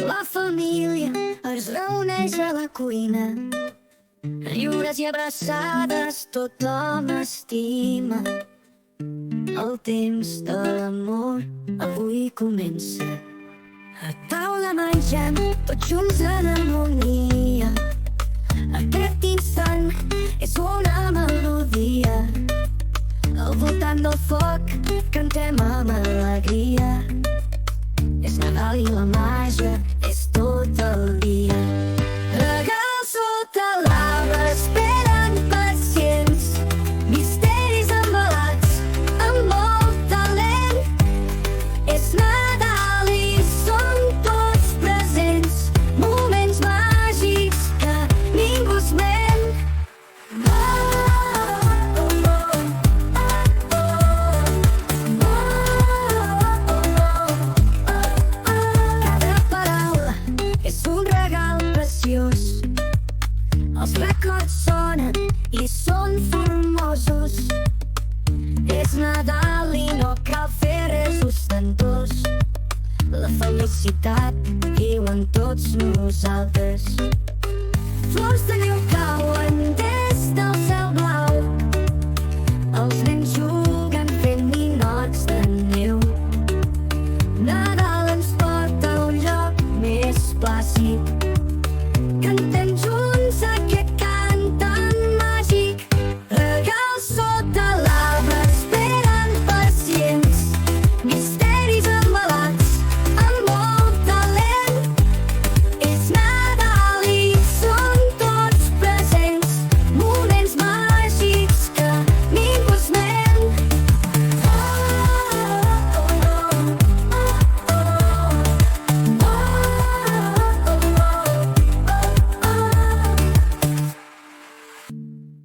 La família es reuneix a la cuina, riures i abraçades tothom estima. El temps de l'amor avui comença. A taula mengem tots junts en harmonia. Aquest instant és una melodia. Al voltant del foc cantem amb alegria. És Nadal i la màgia és tot el dia. Regals sota l'arbre esperen pacients, misteris embalats amb molt talent. És Nadal i som tots presents, moments màgics que ningú es ven. Els records sonen i són formosos. És Nadal i no cal fer res ostentós. La felicitat viu en tots nosaltres. Flors de neu cauen